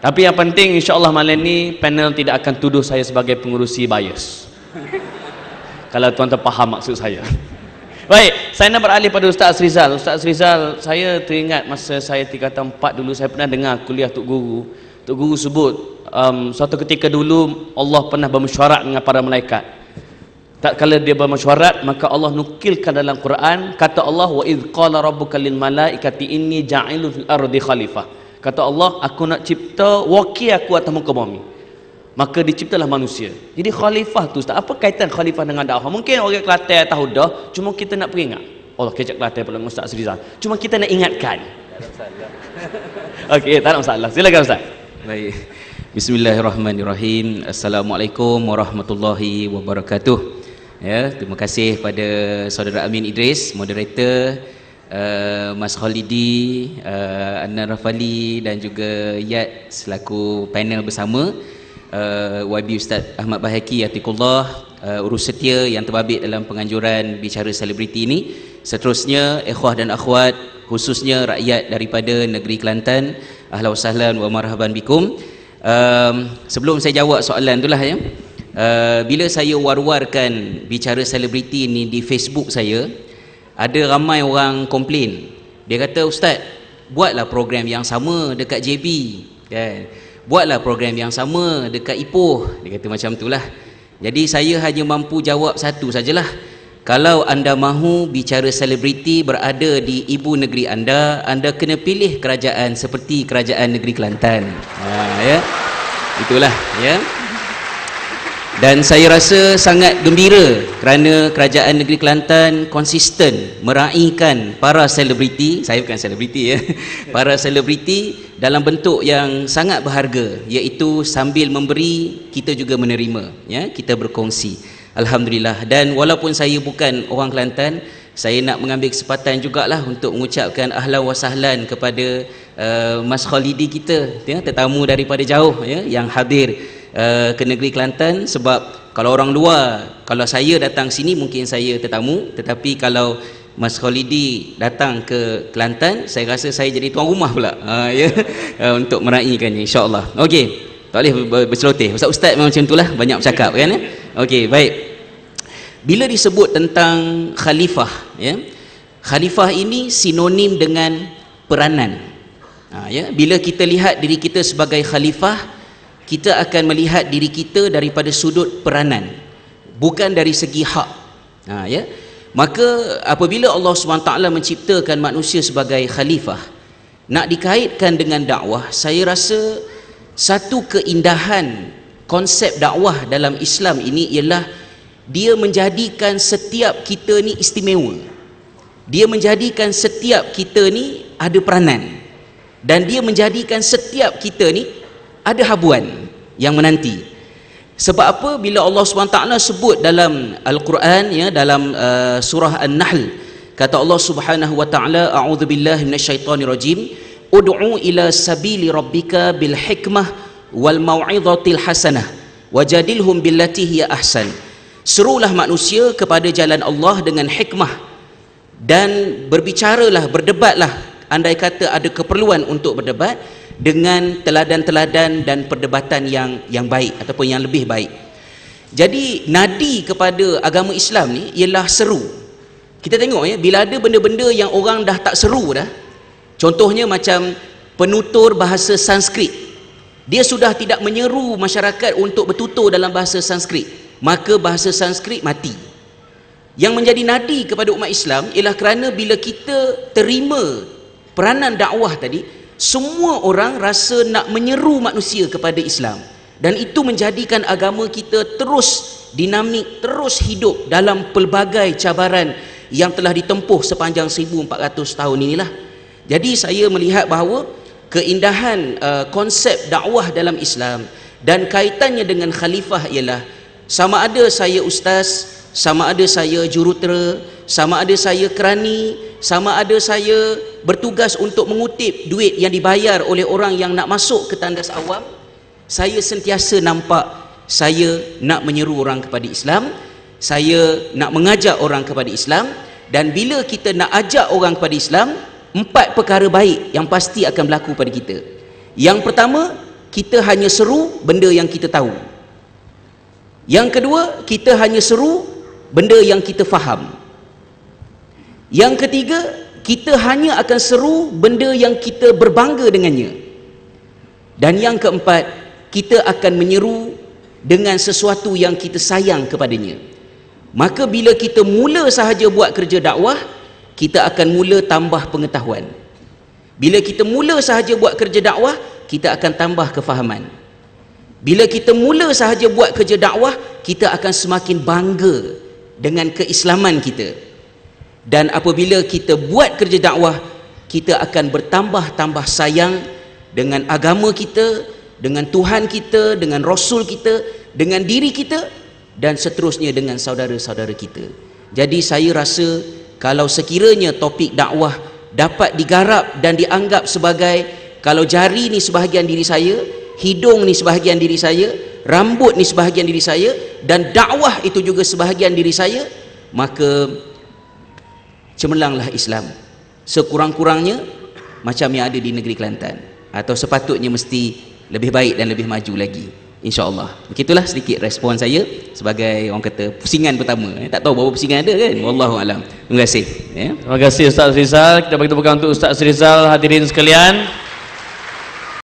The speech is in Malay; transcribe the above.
Tapi yang penting insya-Allah malam ni panel tidak akan tuduh saya sebagai pengurusi bias. Kalau tuan-tuan faham maksud saya. Baik, saya nak beralih pada Ustaz Rizal. Ustaz Rizal, saya teringat masa saya tingkatan 4 dulu, saya pernah dengar kuliah Tok Guru. Tok Guru sebut suatu ketika dulu Allah pernah bermesyuarat dengan para malaikat. Tak kala dia bermesyuarat, maka Allah nukilkan dalam Quran, kata Allah, wa idz qala rabbuka lil malaikati inni ja'ilun fil ardi khalifah. Kata Allah, aku nak cipta wakil aku atas muka bumi. Maka diciptalah manusia. Jadi khalifah tu Ustaz, apa kaitan khalifah dengan dakwah? Mungkin orang Kelantan tahu dah, cuma kita nak peringat. Allah kecak Kelantan pula Ustaz Rizal. Cuma kita nak ingatkan. Tak ada masalah. Okey, tak ada masalah. Silakan Ustaz. Baik. Bismillahirrahmanirrahim. Assalamualaikum warahmatullahi wabarakatuh. Ya, terima kasih pada saudara Amin Idris, moderator, Mas Khalidi, Anna Rafali dan juga Yat selaku panel bersama, YB Ustaz Ahmad Bahaki Atikullah, urus setia yang terbabit dalam penganjuran bicara selebriti ini. Seterusnya ikhwah dan akhwat, khususnya rakyat daripada negeri Kelantan, ahlan wa sahlan wa marhaban bikum. Sebelum saya jawab soalan itulah ya, bila saya war-warkan bicara selebriti ini di Facebook saya, ada ramai orang komplain. Dia kata, Ustaz, buatlah program yang sama dekat JB kan? Buatlah program yang sama dekat Ipoh. Dia kata macam itulah. Jadi saya hanya mampu jawab satu sajalah. Kalau anda mahu bicara selebriti berada di ibu negeri anda, anda kena pilih kerajaan seperti kerajaan negeri Kelantan. Ya. Itulah ya. Dan saya rasa sangat gembira kerana kerajaan negeri Kelantan konsisten meraihkan para selebriti, saya bukan selebriti ya, para selebriti dalam bentuk yang sangat berharga, iaitu sambil memberi kita juga menerima ya, kita berkongsi. Alhamdulillah. Dan walaupun saya bukan orang Kelantan, saya nak mengambil kesempatan jugalah untuk mengucapkan ahlan wa sahlan kepada Mas Khalidi kita ya, tetamu daripada jauh ya, yang hadir ke negeri Kelantan. Sebab kalau orang luar, kalau saya datang sini mungkin saya tetamu, tetapi kalau Mas Khalidi datang ke Kelantan, saya rasa saya jadi tuan rumah pula ya, untuk meraihkannya insya-Allah. Okey, tak boleh berceloteh. Ustaz memang macam itulah, banyak bercakap kan ya. Okey, baik. Bila disebut tentang khalifah ya, khalifah ini sinonim dengan peranan. Ya, bila kita lihat diri kita sebagai khalifah, kita akan melihat diri kita daripada sudut peranan, bukan dari segi hak. Ya. Maka apabila Allah SWT menciptakan manusia sebagai khalifah, nak dikaitkan dengan dakwah, saya rasa satu keindahan konsep dakwah dalam Islam ini ialah dia menjadikan setiap kita ni istimewa. Dia menjadikan setiap kita ni ada peranan, dan dia menjadikan setiap kita ni ada habuan yang menanti. Sebab apa? Bila Allah SWT sebut dalam Al-Quran ya, dalam surah An-Nahl, kata Allah Subhanahu wa taala, a'udzubillahi minasyaitonirrajim, ud'u ila sabili rabbika bil hikmah wal mau'izatil hasanah wajadilhum billati hiya ahsan. Serulah manusia kepada jalan Allah dengan hikmah, dan berbicaralah, berdebatlah, andai kata ada keperluan untuk berdebat, dengan teladan-teladan dan perdebatan yang baik ataupun yang lebih baik. Jadi nadi kepada agama Islam ni ialah seru. Kita tengok ya, bila ada benda-benda yang orang dah tak seru dah, contohnya macam penutur bahasa Sanskrit, dia sudah tidak menyeru masyarakat untuk bertutur dalam bahasa Sanskrit, maka bahasa Sanskrit mati. Yang menjadi nadi kepada umat Islam ialah kerana bila kita terima peranan dakwah tadi, semua orang rasa nak menyeru manusia kepada Islam, dan itu menjadikan agama kita terus dinamik, terus hidup dalam pelbagai cabaran yang telah ditempuh sepanjang 1400 tahun inilah. Jadi saya melihat bahawa keindahan konsep dakwah dalam Islam dan kaitannya dengan khalifah ialah sama ada saya ustaz, sama ada saya jurutera, sama ada saya kerani, sama ada saya bertugas untuk mengutip duit yang dibayar oleh orang yang nak masuk ke tandas awam, saya sentiasa nampak saya nak menyeru orang kepada Islam, saya nak mengajak orang kepada Islam. Dan bila kita nak ajak orang kepada Islam, 4 perkara baik yang pasti akan berlaku pada kita. Yang pertama, kita hanya seru benda yang kita tahu. Yang kedua, kita hanya seru benda yang kita faham. Yang ketiga, kita hanya akan seru benda yang kita berbangga dengannya. Dan yang keempat, kita akan menyeru dengan sesuatu yang kita sayang kepadanya. Maka bila kita mula sahaja buat kerja dakwah, kita akan mula tambah pengetahuan. Bila kita mula sahaja buat kerja dakwah, kita akan tambah kefahaman. Bila kita mula sahaja buat kerja dakwah, kita akan semakin bangga dengan keislaman kita. Dan apabila kita buat kerja dakwah, kita akan bertambah-tambah sayang dengan agama kita, dengan Tuhan kita, dengan Rasul kita, dengan diri kita, dan seterusnya dengan saudara-saudara kita. Jadi saya rasa kalau sekiranya topik dakwah dapat digarap dan dianggap sebagai, kalau jari ni sebahagian diri saya, hidung ni sebahagian diri saya, rambut ni sebahagian diri saya, dan dakwah itu juga sebahagian diri saya, maka cemerlanglah Islam sekurang-kurangnya macam yang ada di negeri Kelantan, atau sepatutnya mesti lebih baik dan lebih maju lagi, insya-Allah. Begitulah sedikit respon saya sebagai orang kata pusingan pertama. Tak tahu berapa pusingan ada kan, wallahu alam. Terima kasih ya. Terima kasih Ustaz Rizal. Kita bagi tepukan untuk Ustaz Rizal. Hadirin sekalian,